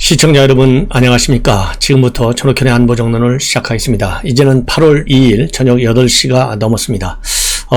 시청자 여러분 안녕하십니까. 지금부터 전옥현의 안보정론을 시작하겠습니다. 이제는 8월 2일 저녁 8시가 넘었습니다.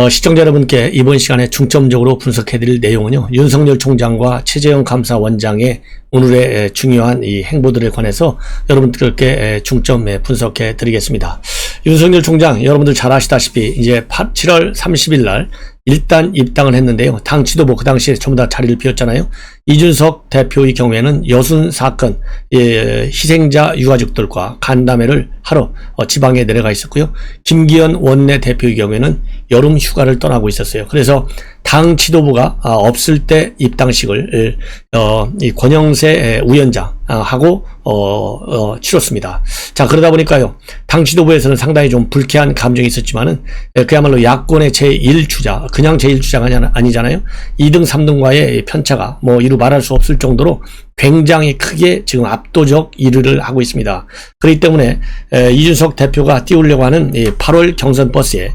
시청자 여러분께 이번 시간에 중점적으로 분석해드릴 내용은요, 윤석열 총장과 최재형 감사원장의 오늘의 중요한 이 행보들에 관해서 여러분들께 중점 분석해 드리겠습니다. 윤석열 총장, 여러분들 잘 아시다시피 이제 7월 30일 날 일단 입당을 했는데요. 당 지도부 그 당시에 전부 다 자리를 비웠잖아요. 이준석 대표의 경우에는 여순 사건 희생자 유가족들과 간담회를 하러 지방에 내려가 있었고요. 김기현 원내대표의 경우에는 여름 휴가를 떠나고 있었어요. 그래서 당 지도부가 없을 때 입당식을 이 권영세 위원장하고 치렀습니다. 자, 그러다 보니까요, 당 지도부에서는 상당히 좀 불쾌한 감정이 있었지만은 그야말로 야권의 제1주자, 그냥 제1주자가 아니잖아요. 2등 3등과의 편차가 뭐 이루 말할 수 없을 정도로 굉장히 크게 지금 압도적 1위를 하고 있습니다. 그렇기 때문에 이준석 대표가 띄우려고 하는 이 8월 경선 버스에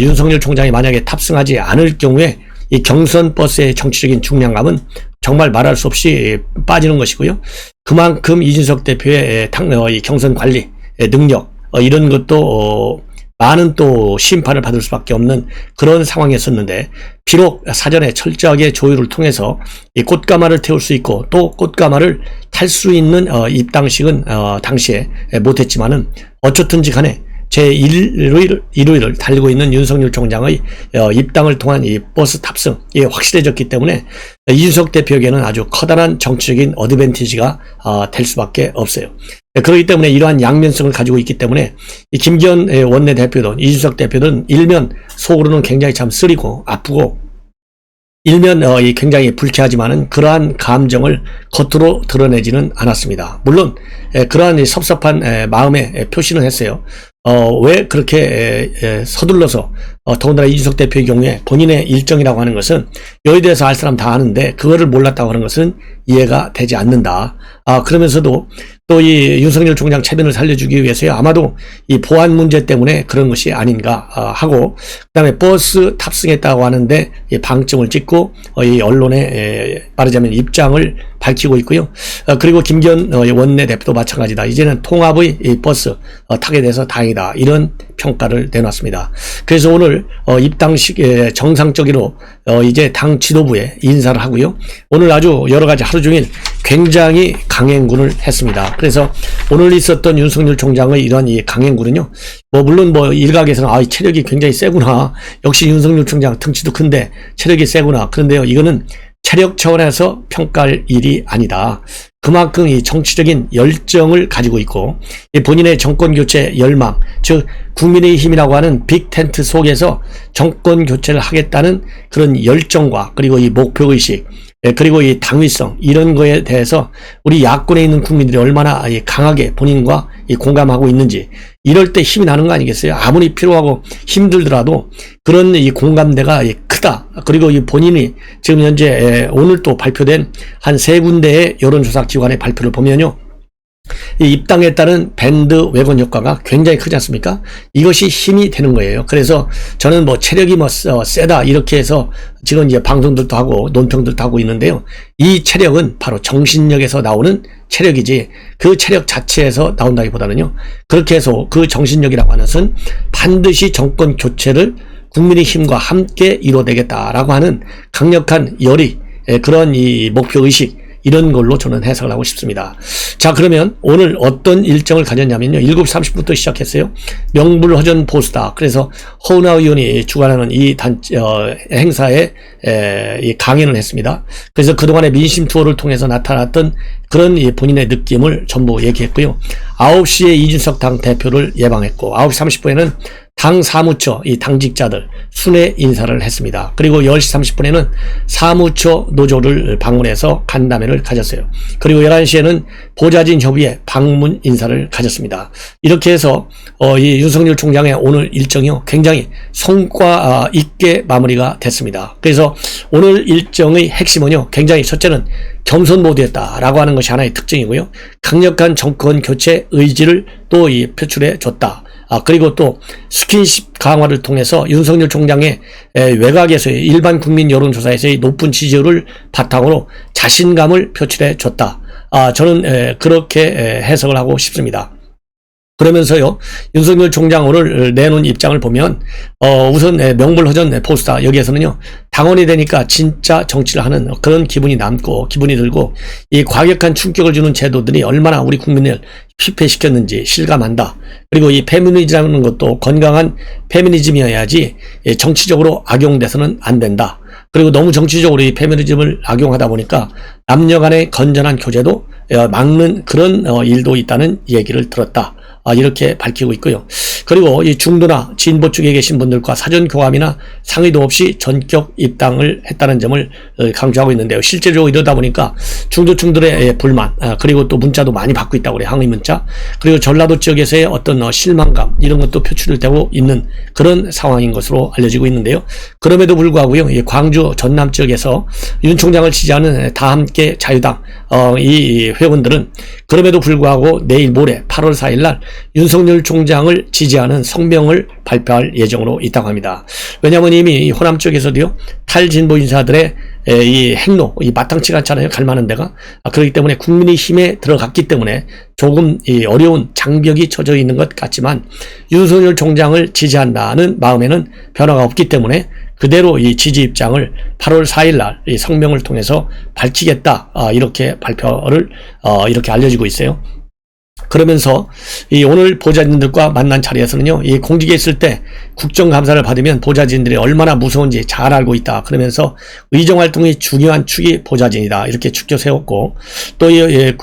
윤석열 총장이 만약에 탑승하지 않을 경우에 이 경선 버스의 정치적인 중량감은 정말 말할 수 없이 빠지는 것이고요. 그만큼 이준석 대표의 이 경선 관리 능력 이런 것도 많은 또 심판을 받을 수밖에 없는 그런 상황이었었는데, 비록 사전에 철저하게 조율을 통해서 이 꽃가마를 태울 수 있고 또 꽃가마를 탈 수 있는 입당식은 당시에 못했지만은 어쨌든지 간에 제1위를 달리고 있는 윤석열 총장의 입당을 통한 이 버스 탑승이 확실해졌기 때문에 이준석 대표에게는 아주 커다란 정치적인 어드밴티지가 될 수밖에 없어요. 그렇기 때문에 이러한 양면성을 가지고 있기 때문에 이 김기현 원내대표든 이준석 대표든 일면 속으로는 굉장히 참 쓰리고 아프고, 일면 굉장히 불쾌하지만은 그러한 감정을 겉으로 드러내지는 않았습니다. 물론 그러한 섭섭한 마음에 표시는 했어요. 왜 그렇게 서둘러서 더군다나 이준석 대표의 경우에 본인의 일정이라고 하는 것은 여기에 대해서 알 사람 다 아는데 그거를 몰랐다고 하는 것은 이해가 되지 않는다. 그러면서도 또 이 윤석열 총장 체면을 살려주기 위해서요, 아마도 이 보안 문제 때문에 그런 것이 아닌가 하고, 그다음에 버스 탑승했다고 하는데 이 방증을 찍고 이 언론에 말하자면 입장을 밝히고 있고요. 그리고 김기현 원내대표도 마찬가지다. 이제는 통합의 이 버스 타게 돼서 다행이다, 이런 평가를 내놨습니다. 그래서 오늘 입당식에 정상적으로 이제 당 지도부에 인사를 하고요. 오늘 아주 여러 가지 하루 종일 굉장히 강행군을 했습니다. 그래서 오늘 있었던 윤석열 총장의 이러한 이 강행군은요, 물론 일각에서는 체력이 굉장히 세구나, 역시 윤석열 총장 등치도 큰데 체력이 세구나. 그런데요, 이거는 체력 차원에서 평가할 일이 아니다. 그만큼 이 정치적인 열정을 가지고 있고, 이 본인의 정권 교체 열망, 즉 국민의힘이라고 하는 빅텐트 속에서 정권 교체를 하겠다는 그런 열정과, 그리고 이 목표의식, 그리고 이 당위성, 이런 거에 대해서 우리 야권에 있는 국민들이 얼마나 강하게 본인과 공감하고 있는지, 이럴 때 힘이 나는 거 아니겠어요? 아무리 필요하고 힘들더라도 그런 이 공감대가 크다. 그리고 이 본인이 지금 현재 오늘 또 발표된 한 3군데의 여론조사 기관의 발표를 보면요, 이 입당에 따른 밴드 웨건 효과가 굉장히 크지 않습니까? 이것이 힘이 되는 거예요. 그래서 저는 체력이 세다 이렇게 해서 지금 이제 방송들도 하고 논평들도 하고 있는데요, 이 체력은 바로 정신력에서 나오는 체력이지 그 체력 자체에서 나온다기보다는요, 그렇게 해서 그 정신력이라고 하는 것은 반드시 정권 교체를 국민의힘과 함께 이뤄내겠다라고 하는 강력한 열의, 그런 이 목표의식, 이런 걸로 저는 해석을 하고 싶습니다. 자, 그러면 오늘 어떤 일정을 가졌냐면요, 7시 30분부터 시작했어요. 명불허전 보수다. 그래서 허은하 의원이 주관하는 이 행사에 이 강연을 했습니다. 그래서 그동안의 민심 투어를 통해서 나타났던 그런 본인의 느낌을 전부 얘기했고요. 9시에 이준석 당 대표를 예방했고, 9시 30분에는 당 사무처 이 당직자들 순회 인사를 했습니다. 그리고 10시 30분에는 사무처 노조를 방문해서 간담회를 가졌어요. 그리고 11시에는 보좌진 협의회 방문 인사를 가졌습니다. 이렇게 해서 이 윤석열 총장의 오늘 일정이요, 굉장히 성과 있게 마무리가 됐습니다. 그래서 오늘 일정의 핵심은요, 굉장히 첫째는 겸손 모드였다라고 하는 것이 하나의 특징이고요, 강력한 정권 교체 의지를 또 표출해 줬다. 그리고 또 스킨십 강화를 통해서 윤석열 총장의 외곽에서의 일반 국민 여론조사에서의 높은 지지율을 바탕으로 자신감을 표출해 줬다. 저는 그렇게 해석을 하고 싶습니다. 그러면서요, 윤석열 총장 오늘 내놓은 입장을 보면, 우선 명불허전 포스타, 여기에서는요, 당원이 되니까 진짜 정치를 하는 그런 기분이 남고, 기분이 들고, 이 과격한 충격을 주는 제도들이 얼마나 우리 국민을 피폐시켰는지 실감한다. 그리고 이 페미니즘이라는 것도 건강한 페미니즘이어야지 정치적으로 악용돼서는 안 된다. 그리고 너무 정치적으로 이 페미니즘을 악용하다 보니까 남녀 간의 건전한 교제도 막는 그런 일도 있다는 얘기를 들었다. 이렇게 밝히고 있고요. 그리고 이 중도나 진보 쪽에 계신 분들과 사전 교감이나 상의도 없이 전격 입당을 했다는 점을 강조하고 있는데요. 실제로 이러다 보니까 중도층들의 불만, 그리고 또 문자도 많이 받고 있다고 그래요. 항의 문자. 그리고 전라도 지역에서의 어떤 실망감, 이런 것도 표출되고 있는 그런 상황인 것으로 알려지고 있는데요. 그럼에도 불구하고요, 이 광주 전남 지역에서 윤 총장을 지지하는 다함께 자유당 이 회원들은 그럼에도 불구하고 내일 모레 8월 4일 날 윤석열 총장을 지지하는 성명을 발표할 예정으로 있다고 합니다. 왜냐하면 이미 호남 쪽에서도요, 탈진보 인사들의 이 행로, 이 마땅치가 않잖아요. 갈 만한 데가. 그렇기 때문에 국민의힘에 들어갔기 때문에 조금 이 어려운 장벽이 쳐져 있는 것 같지만 윤석열 총장을 지지한다는 마음에는 변화가 없기 때문에 그대로 이 지지 입장을 8월 4일 날 이 성명을 통해서 밝히겠다. 이렇게 발표를 이렇게 알려지고 있어요. 그러면서 이 오늘 보좌진들과 만난 자리에서는요, 이 공직에 있을 때 국정감사를 받으면 보좌진들이 얼마나 무서운지 잘 알고 있다. 그러면서 의정활동이 중요한 축이 보좌진이다. 이렇게 축켜 세웠고, 또 이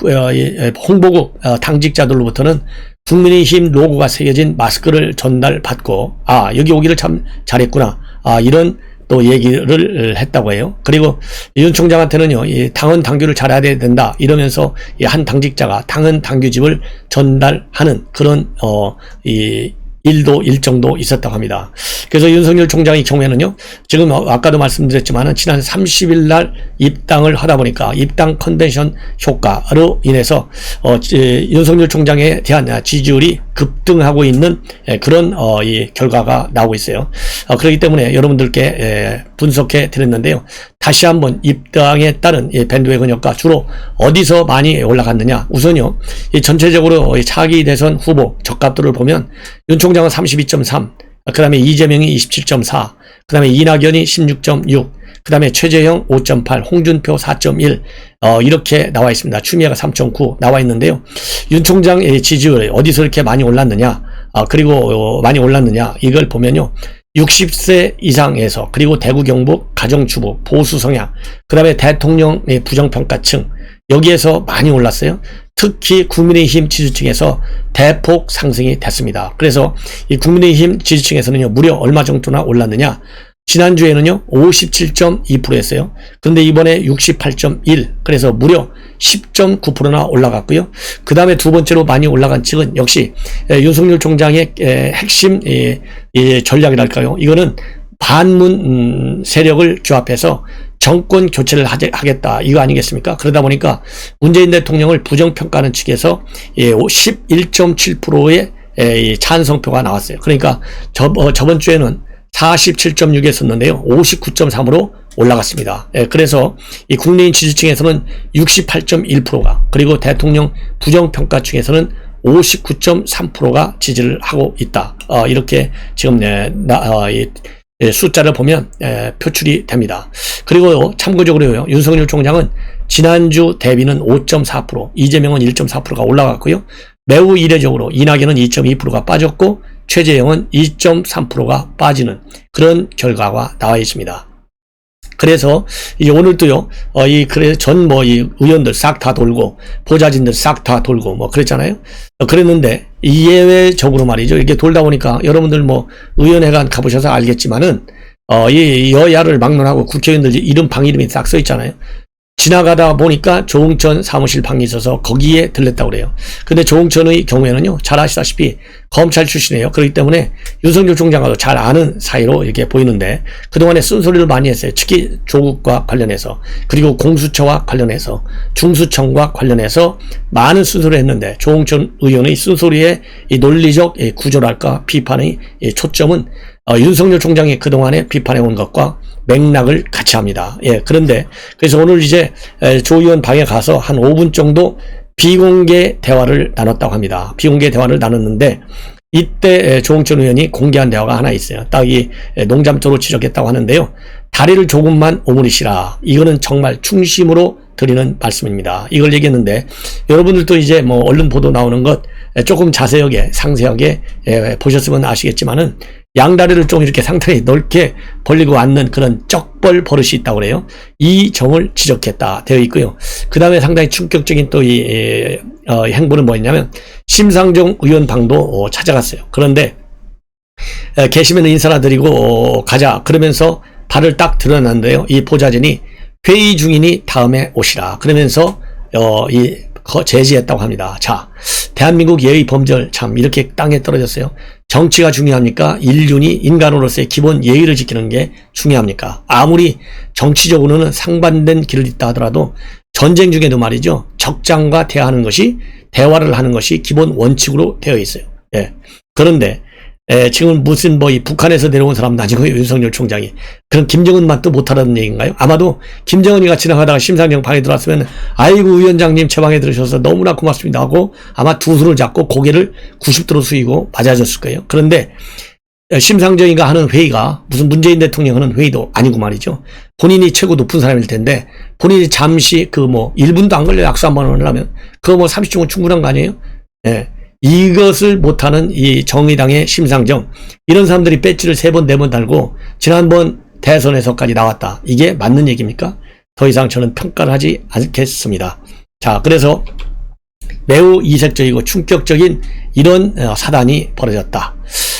홍보국 당직자들로부터는 국민의힘 로고가 새겨진 마스크를 전달받고, 여기 오기를 참 잘했구나. 이런 또 얘기를 했다고 해요. 그리고 윤 총장한테는요, 이 당헌 당규를 잘해야 된다 이러면서 이 한 당직자가 당헌 당규집을 전달하는 그런 이 일정도 있었다고 합니다. 그래서 윤석열 총장의 경우에는요, 지금 아까도 말씀드렸지만은 지난 30일 날 입당을 하다 보니까 입당 컨벤션 효과로 인해서 윤석열 총장에 대한 지지율이 급등하고 있는 그런 이 결과가 나오고 있어요. 그렇기 때문에 여러분들께 분석해 드렸는데요. 다시 한번 입당에 따른 밴드웨건 효과 주로 어디서 많이 올라갔느냐? 우선요, 이 전체적으로 차기 대선 후보 적합도를 보면 윤 총장은 32.3, 그 다음에 이재명이 27.4, 그 다음에 이낙연이 16.6, 그 다음에 최재형 5.8, 홍준표 4.1, 이렇게 나와 있습니다. 추미애가 3.9 나와 있는데요. 윤 총장의 지지율이 어디서 이렇게 많이 올랐느냐? 그리고 많이 올랐느냐? 이걸 보면요. 60세 이상에서, 그리고 대구 경북 가정주부 보수 성향, 그 다음에 대통령의 부정평가층, 여기에서 많이 올랐어요. 특히 국민의힘 지지층에서 대폭 상승이 됐습니다. 그래서 이 국민의힘 지지층에서는요, 무려 얼마 정도나 올랐느냐? 지난주에는요 57.2%였어요. 그런데 이번에 68.1, 그래서 무려 10.9%나 올라갔고요. 그 다음에 두 번째로 많이 올라간 측은 역시 윤석열 총장의 핵심 전략이랄까요. 이거는 반문 세력을 규합해서 정권 교체를 하겠다, 이거 아니겠습니까? 그러다 보니까 문재인 대통령을 부정평가하는 측에서 11.7%의 찬성표가 나왔어요. 그러니까 저번 주에는 47.6였었는데요. 59.3으로 올라갔습니다. 그래서 이 국내인 지지층에서는 68.1%가, 그리고 대통령 부정평가층에서는 59.3%가 지지를 하고 있다. 이렇게 지금 숫자를 보면 표출이 됩니다. 그리고 참고적으로요, 윤석열 총장은 지난주 대비는 5.4%, 이재명은 1.4%가 올라갔고요. 매우 이례적으로 이낙연은 2.2%가 빠졌고 최재형은 2.3%가 빠지는 그런 결과가 나와 있습니다. 그래서 이제 오늘도요, 이 의원들 싹 다 돌고 보좌진들 싹 다 돌고 뭐 그랬잖아요. 그랬는데 예외적으로 말이죠. 이렇게 돌다 보니까 여러분들 의원회관 가보셔서 알겠지만은 이 여야를 막론하고 국회의원들 이름 방 이름이 싹 써 있잖아요. 지나가다 보니까 조응천 사무실 방이 있어서 거기에 들렸다고 그래요. 근데 조응천의 경우에는요, 잘 아시다시피 검찰 출신이에요. 그렇기 때문에 윤석열 총장과도 잘 아는 사이로 이렇게 보이는데, 그동안에 쓴소리를 많이 했어요. 특히 조국과 관련해서, 그리고 공수처와 관련해서, 중수청과 관련해서 많은 쓴소리를 했는데, 조응천 의원의 쓴소리의 이 논리적 구조랄까 비판의 초점은 윤석열 총장이 그동안에 비판해온 것과 맥락을 같이 합니다. 예, 그런데 그래서 오늘 이제 조 의원 방에 가서 한 5분 정도 비공개 대화를 나눴다고 합니다. 비공개 대화를 나눴는데, 이때 조응천 의원이 공개한 대화가 하나 있어요. 딱 이 농담조로 지적했다고 하는데요. 다리를 조금만 오므리시라. 이거는 정말 충심으로 드리는 말씀입니다. 이걸 얘기했는데, 여러분들도 이제 뭐 언론 보도 나오는 것 조금 자세하게 상세하게 보셨으면 아시겠지만은, 양다리를 좀 이렇게 상당히 넓게 벌리고 앉는 그런 쩍벌 버릇이 있다고 그래요. 이 점을 지적했다 되어 있고요. 그 다음에 상당히 충격적인 또 이 행보는 뭐였냐면, 심상정 의원 방도 찾아갔어요. 그런데 계시면 인사나 드리고 가자 그러면서 발을 딱 드러났는데요. 이 보좌진이 회의 중이니 다음에 오시라 그러면서 제지했다고 합니다. 자, 대한민국 예의 범절 참 이렇게 땅에 떨어졌어요. 정치가 중요합니까? 인간으로서의 기본 예의를 지키는 게 중요합니까? 아무리 정치적으로는 상반된 길을 잇다 하더라도 전쟁 중에도 말이죠, 적장과 대화를 하는 것이 기본 원칙으로 되어 있어요. 예. 그런데 지금 무슨 이 북한에서 내려온 사람도 아니고 윤석열 총장이 그럼 김정은 맛도 못하라는 얘기인가요? 아마도 김정은이가 지나가다가 심상정 방에 들어왔으면 아이고 위원장님 제 방에 들으셔서 너무나 고맙습니다 하고 아마 두 손을 잡고 고개를 90도로 숙이고 맞아줬을 거예요. 그런데 심상정이가 하는 회의가 무슨 문재인 대통령 하는 회의도 아니고 말이죠. 본인이 최고 높은 사람일 텐데 본인이 잠시 1분도 안 걸려 약수 한번 하려면 그거 30초면 충분한 거 아니에요? 예. 이것을 못하는 이 정의당의 심상정, 이런 사람들이 배지를 3번 4번 달고 지난번 대선에서까지 나왔다. 이게 맞는 얘기입니까? 더 이상 저는 평가를 하지 않겠습니다. 자, 그래서 매우 이색적이고 충격적인 이런 사단이 벌어졌다.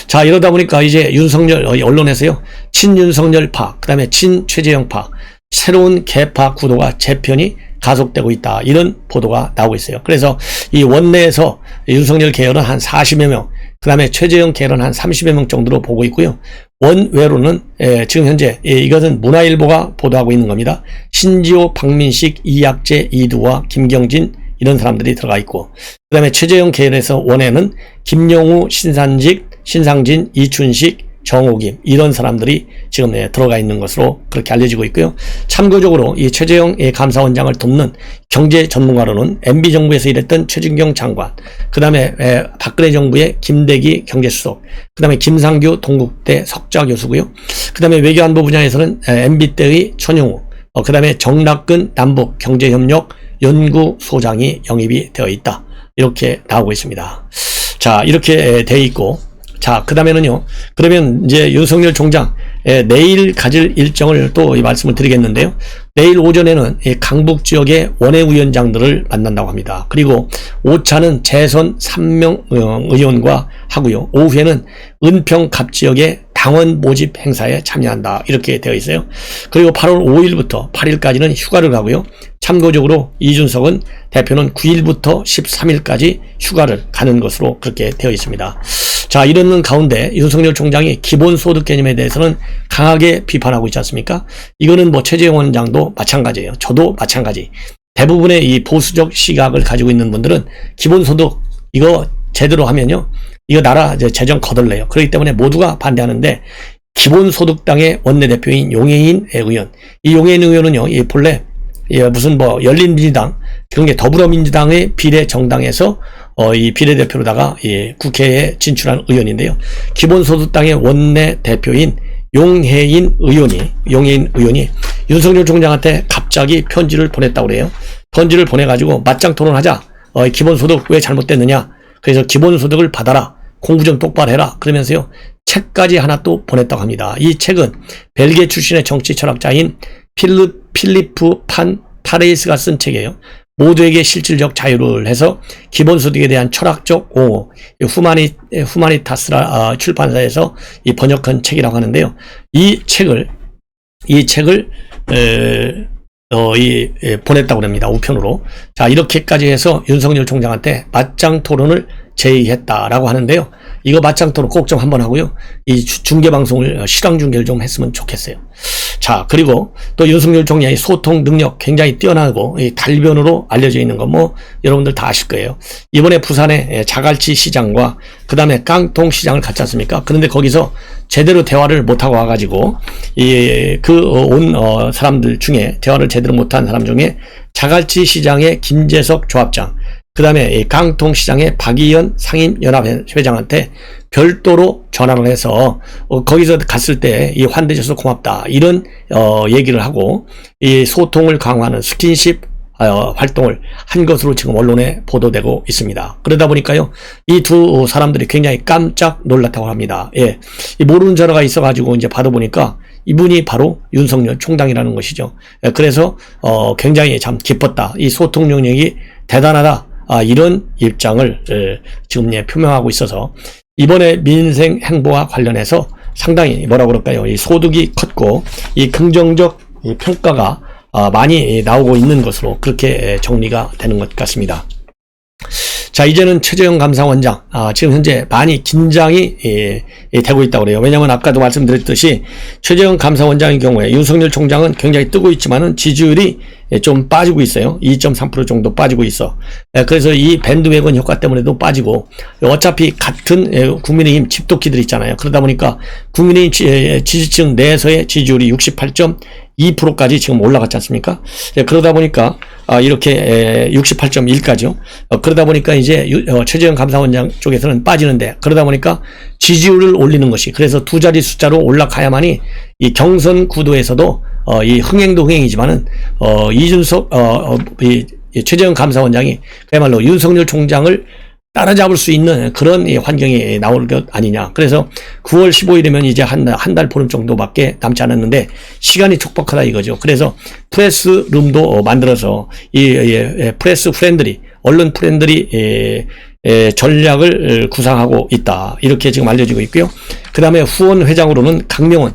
자, 이러다 보니까 이제 윤석열 언론에서요, 친윤석열파, 그 다음에 친최재형파, 새로운 개파 구도가 재편이 가속되고 있다. 이런 보도가 나오고 있어요. 그래서 이 원내에서 윤석열 계열은 한 40여 명, 그 다음에 최재형 계열은 한 30여 명 정도로 보고 있고요. 원외로는 지금 현재 이것은 문화일보가 보도하고 있는 겁니다. 신지호, 박민식, 이학재, 이두화, 김경진 이런 사람들이 들어가 있고, 그 다음에 최재형 계열에서 원에는 김용우, 신상진, 이춘식, 정호김 이런 사람들이 지금 들어가 있는 것으로 그렇게 알려지고 있고요. 참고적으로 이 최재형 감사원장을 돕는 경제 전문가로는 MB정부에서 일했던 최진경 장관, 그 다음에 박근혜 정부의 김대기 경제수석, 그 다음에 김상규 동국대 석좌 교수고요. 그 다음에 외교안보 분야에서는 MB 때의 천용우, 그 다음에 정락근 남북 경제협력 연구소장이 영입이 되어 있다. 이렇게 나오고 있습니다. 자, 이렇게 되어 있고, 자, 그 다음에는요, 그러면 이제 윤석열 총장, 내일 가질 일정을 또 말씀을 드리겠는데요. 내일 오전에는 강북 지역의 원외위원장들을 만난다고 합니다. 그리고 오차는 재선 3명 의원과 하고요. 오후에는 은평 갑 지역의 당원 모집 행사에 참여한다. 이렇게 되어 있어요. 그리고 8월 5일부터 8일까지는 휴가를 가고요. 참고적으로 이준석은 대표는 9일부터 13일까지 휴가를 가는 것으로 그렇게 되어 있습니다. 자, 이러는 가운데 윤석열 총장이 기본소득 개념에 대해서는 강하게 비판하고 있지 않습니까? 이거는 최재형 원장도 마찬가지예요. 저도 마찬가지. 대부분의 이 보수적 시각을 가지고 있는 분들은 기본소득 이거 제대로 하면요, 이거 나라 재정 거덜내요. 그렇기 때문에 모두가 반대하는데, 기본소득당의 원내대표인 용해인 의원, 이 용해인 의원은요, 이 본래 무슨 열린민주당, 그런 게 더불어민주당의 비례정당에서 이 비례대표로다가 국회에 진출한 의원인데요. 기본소득당의 원내대표인 용해인 의원이 윤석열 총장한테 갑자기 편지를 보냈다고 그래요. 편지를 보내가지고 맞짱 토론하자. 기본소득 왜 잘못됐느냐. 그래서 기본소득을 받아라. 공부 좀 똑바로 해라. 그러면서요, 책까지 하나 또 보냈다고 합니다. 이 책은 벨기에 출신의 정치 철학자인 필리프 판 파레이스가 쓴 책이에요. 모두에게 실질적 자유를 해서 기본소득에 대한 철학적 옹호, 후마니타스라 출판사에서 이 번역한 책이라고 하는데요. 이 책을 보냈다고 합니다. 우편으로. 자, 이렇게까지 해서 윤석열 총장한테 맞짱 토론을 제의했다라고 하는데요. 이거 맞짱 토론 꼭 좀 한번 하고요. 이 중계방송을 실황 중계를 좀 했으면 좋겠어요. 자, 그리고 또 윤석열 총장의 소통 능력 굉장히 뛰어나고 이 달변으로 알려져 있는 거 뭐 여러분들 다 아실 거예요. 이번에 부산에 자갈치 시장과 그 다음에 깡통 시장을 갔지 않습니까? 그런데 거기서 제대로 대화를 못하고 와가지고 온 사람들 중에 대화를 제대로 못한 사람 중에 자갈치 시장의 김재석 조합장, 그 다음에 깡통 시장의 박의연 상임연합회장한테 별도로 전화를 해서 거기서 갔을 때 환대줘서 고맙다 이런 얘기를 하고 이 소통을 강화하는 스킨십 활동을 한 것으로 지금 언론에 보도되고 있습니다. 그러다 보니까요, 이 두 사람들이 굉장히 깜짝 놀랐다고 합니다. 예, 모르는 전화가 있어가지고 이제 받아보니까 이분이 바로 윤석열 총장이라는 것이죠. 예, 그래서 굉장히 참 기뻤다. 이 소통 능력이 대단하다. 이런 입장을 지금 표명하고 있어서 이번에 민생 행보와 관련해서 상당히 뭐라 그럴까요? 이 소득이 컸고 이 긍정적 평가가 많이 나오고 있는 것으로 그렇게 정리가 되는 것 같습니다. 자, 이제는 최재형 감사원장 지금 현재 많이 긴장이 되고 있다고 그래요. 왜냐하면 아까도 말씀드렸듯이 최재형 감사원장의 경우에 윤석열 총장은 굉장히 뜨고 있지만은 지지율이 좀 빠지고 있어요. 2.3% 정도 빠지고 있어. 그래서 이 밴드웨건 효과 때문에도 빠지고 어차피 같은 국민의힘 집도끼들 있잖아요. 그러다 보니까 국민의힘 지지층 내에서의 지지율이 68.2%까지 지금 올라갔지 않습니까? 그러다 보니까 이렇게 68.1까지요. 그러다 보니까 이제 최재형 감사원장 쪽에서는 빠지는데, 그러다 보니까 지지율을 올리는 것이, 그래서 두 자리 숫자로 올라가야만이 이 경선 구도에서도 이 흥행도 흥행이지만은 이준석 이 최재형 감사원장이 그야말로 윤석열 총장을 따라잡을 수 있는 그런 환경이 나올 것 아니냐. 그래서 9월 15일이면 이제 한 달 보름 정도밖에 남지 않았는데 시간이 촉박하다 이거죠. 그래서 프레스 룸도 만들어서 프레스 프렌들이, 언론 프렌들이 전략을 구상하고 있다. 이렇게 지금 알려지고 있고요. 그 다음에 후원 회장으로는 강명원,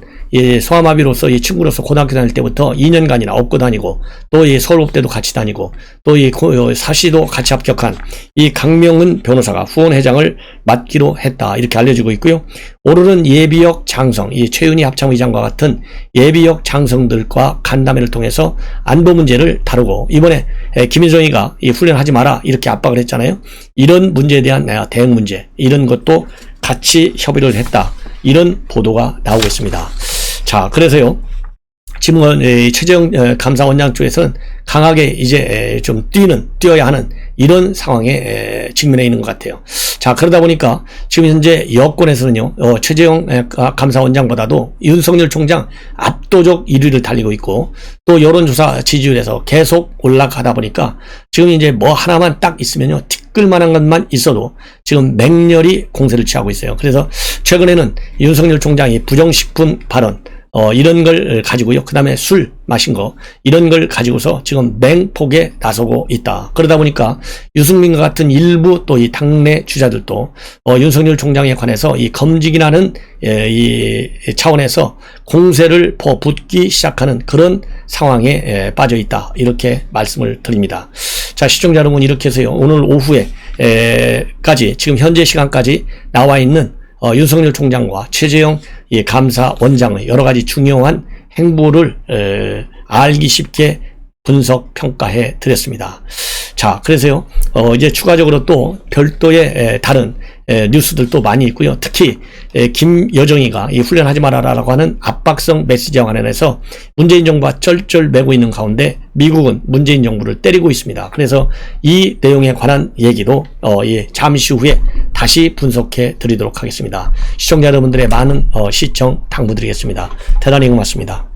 소아마비로서 이 친구로서 고등학교 다닐 때부터 2년간이나 업고 다니고 또 이 서울대도 같이 다니고 또 이 사시도 같이 합격한 이 강명은 변호사가 후원 회장을 맡기로 했다. 이렇게 알려지고 있고요. 오늘은 예비역 장성, 이 최윤희 합참의장과 같은 예비역 장성들과 간담회를 통해서 안보 문제를 다루고, 이번에 김인성이가 이 훈련하지 마라 이렇게 압박을 했잖아요. 이런 문제에 대한 대응 문제, 이런 것도 같이 협의를 했다. 이런 보도가 나오고 있습니다. 자, 그래서요, 지금은 최재형 감사원장 쪽에서는 강하게 이제 좀 뛰어야 하는 이런 상황에 직면해 있는 것 같아요. 자, 그러다 보니까 지금 현재 여권에서는요, 최재형 감사원장보다도 윤석열 총장 압도적 1위를 달리고 있고, 또 여론조사 지지율에서 계속 올라가다 보니까 지금 이제 뭐 하나만 딱 있으면요, 티끌만한 것만 있어도 지금 맹렬히 공세를 취하고 있어요. 그래서 최근에는 윤석열 총장이 부정식품 발언, 이런 걸 가지고요. 그 다음에 술 마신 거, 이런 걸 가지고서 지금 맹폭에 나서고 있다. 그러다 보니까 유승민과 같은 일부 또 이 당내 주자들도 윤석열 총장에 관해서 이 검증이라는 이 차원에서 공세를 퍼붓기 시작하는 그런 상황에 빠져 있다. 이렇게 말씀을 드립니다. 자, 시청자 여러분, 이렇게 해서요, 오늘 오후에 까지, 지금 현재 시간까지 나와 있는 윤석열 총장과 최재형 감사원장의 여러 가지 중요한 행보를 알기 쉽게 분석 평가해 드렸습니다. 자, 그래서요, 이제 추가적으로 또 별도의 다른 뉴스들도 많이 있고요. 특히 김여정이가 이 훈련하지 말아라라고 하는 압박성 메시지와 관련해서 문재인 정부가 쩔쩔매고 있는 가운데 미국은 문재인 정부를 때리고 있습니다. 그래서 이 내용에 관한 얘기도 잠시 후에 다시 분석해 드리도록 하겠습니다. 시청자 여러분들의 많은 시청 당부드리겠습니다. 대단히 고맙습니다.